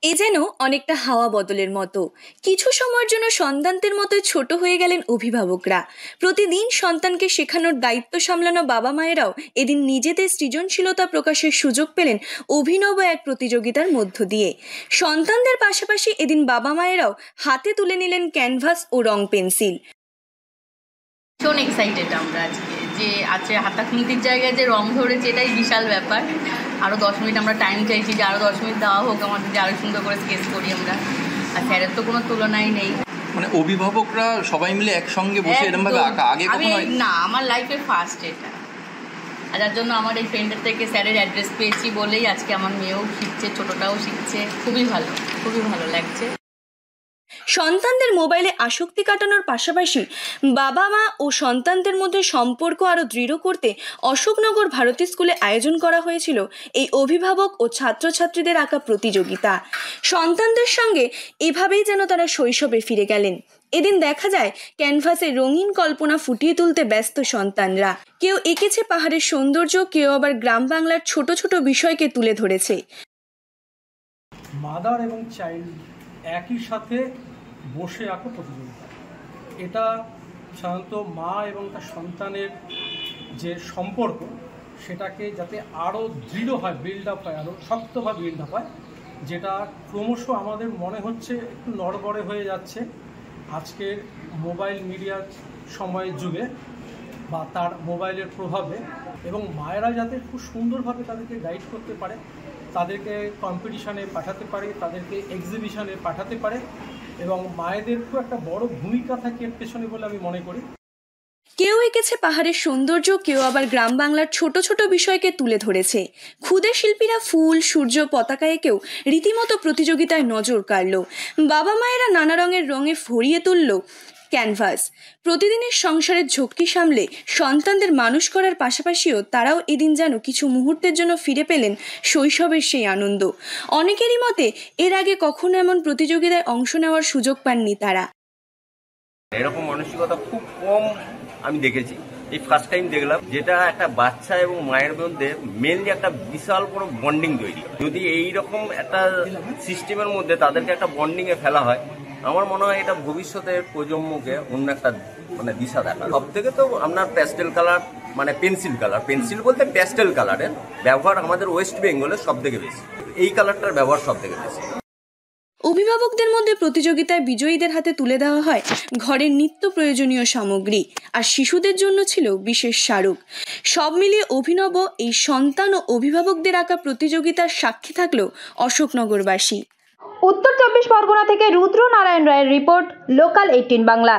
এ যেন অনেকটা হাওয়া বদলের মতো। কিছু সময়ের জন্য সন্তানদের মতোই ছোট হয়ে গেলেন অভিভাবকরা। প্রতিদিন সন্তানকে শেখানোর দায়িত্ব সামলানো বাবা মায়েরাও এদিন নিজেদের সৃজনশীলতা প্রকাশের সুযোগ পেলেন অভিনব এক প্রতিযোগিতার মধ্য দিয়ে। সন্তানদের পাশাপাশি এদিন বাবা মায়েরাও হাতে তুলে নিলেন ক্যানভাস ও রং পেন্সিল। ভীষণ এক্সাইটেড আমরা আজকে হাতাখুন্তির জায়গায় যে রং ধরেছে, এটাই বিশাল ব্যাপার। আরও 10 মিনিট আমরা টাইম চাইছি, যে আরও 10 মিনিট দেওয়া হোক আমাদের, যে আরও সুন্দর করে স্কেচ করি আমরা। আর স্যারের তো কোনো তুলনাই নেই। মানে অভিভাবকরা সবাই মিলে একসঙ্গে বসে এরকমভাবে আঁকা আগে কখনো না, আমার লাইফে ফার্স্ট এটা। আর যার জন্য আমার এই ফ্রেন্ডের থেকে স্যারের অ্যাড্রেস পেয়েছি বলেই আজকে আমার মেয়েও শিখছে, ছোটোটাও শিখছে। খুবই ভালো লাগছে। সন্তানদের মোবাইলে আসক্তি কাটানোর পাশাপাশি বাবা মা ও সন্তানদের মধ্যে সম্পর্ক আরও দৃঢ় করতে অশোকনগর ভারতী স্কুলে আয়োজন করা হয়েছিল এই অভিভাবক ও ছাত্রছাত্রীদের আঁকা প্রতিযোগিতা। সন্তানদের সঙ্গে এভাবেই যেন তারা শৈশবে ফিরে গেলেন। এদিন দেখা যায় ক্যানভাসে রঙিন কল্পনা ফুটিয়ে তুলতে ব্যস্ত সন্তানরা। কেউ এঁকেছে পাহাড়ের সৌন্দর্য, কেউ আবার গ্রাম বাংলার ছোট ছোট বিষয়কে তুলে ধরেছে। মাদার এবং চাইল্ড একই সাথে বসে আঁকো প্রতিযোগিতা, এটা সাধারণত মা এবং তার সন্তানের যে সম্পর্ক সেটাকে যাতে আরও দৃঢ় হয়, বিল্ড আপ হয়, আরও শক্তভাবে বিল্ড আপ হয়, যেটা ক্রমশ আমাদের মনে হচ্ছে একটু নড়বড়ে হয়ে যাচ্ছে আজকের মোবাইল মিডিয়ার সময়ের যুগে বা তার মোবাইলের প্রভাবে। এবং মায়েরা যাতে খুব সুন্দরভাবে তাদেরকে গাইড করতে পারে, তাদেরকে কম্পিটিশানে পাঠাতে পারে, তাদেরকে এক্সিবিশনে পাঠাতে পারে, এবং মায়েদের খুব একটা বড় ভূমিকা থাকে এর পেছনে বলে আমি মনে করি। কেউ এঁকেছে পাহাড়ের সৌন্দর্য, কেউ আবার গ্রাম বাংলার ছোট ছোট বিষয়কে তুলে ধরেছে। ক্ষুদে শিল্পীরা ফুল, সূর্য, পতাকা এঁকেও রীতিমতো প্রতিযোগিতায় নজর কাড়ল। বাবা মায়েরা নানা রঙে ভরিয়ে তুলল ক্যানভাস। প্রতিদিনের সংসারের ঝক্কি সামলে সন্তানদের মানুষ করার পাশাপাশিও তারাও এদিন যেন কিছু মুহূর্তের জন্য ফিরে পেলেন শৈশবের সেই আনন্দ। অনেকেরই মতে এর আগে কখনো এমন প্রতিযোগিতায় অংশ নেওয়ার সুযোগ পাননি তারা। এরকম মানসিকতা খুব কম আমি দেখেছি, এই ফার্স্ট টাইম দেখলাম, যেটা একটা বাচ্চা এবং মায়ের মধ্যে মেনলি একটা বিশাল বড় বন্ডিং তৈরি। যদি এইরকম একটা সিস্টেমের মধ্যে তাদেরকে একটা বন্ডিংয়ে ফেলা হয়, আমার মনে হয় এটা ভবিষ্যতের প্রজন্মকে অন্য একটা দিশা দেখায়। সব থেকে তো আপনার প্যাস্টেল কালার, পেন্সিল বলতে প্যাস্টেল কালারের ব্যবহার আমাদের ওয়েস্ট বেঙ্গলে সব থেকে বেশি, এই কালারটার ব্যবহার সব থেকে বেশি। অভিভাবকদের মধ্যে প্রতিযোগিতায় বিজয়ীদের হাতে তুলে দেওয়া হয় ঘরের নিত্য প্রয়োজনীয় সামগ্রী, আর শিশুদের জন্য ছিল বিশেষ স্মারক। সব মিলিয়ে অভিনব এই সন্তান ও অভিভাবকদের আঁকা প্রতিযোগিতার সাক্ষী থাকলো অশোকনগরবাসী। উত্তর 24 পরগনা থেকে রুদ্র নারায়ণ রায়ের রিপোর্ট, লোকাল 18 বাংলা।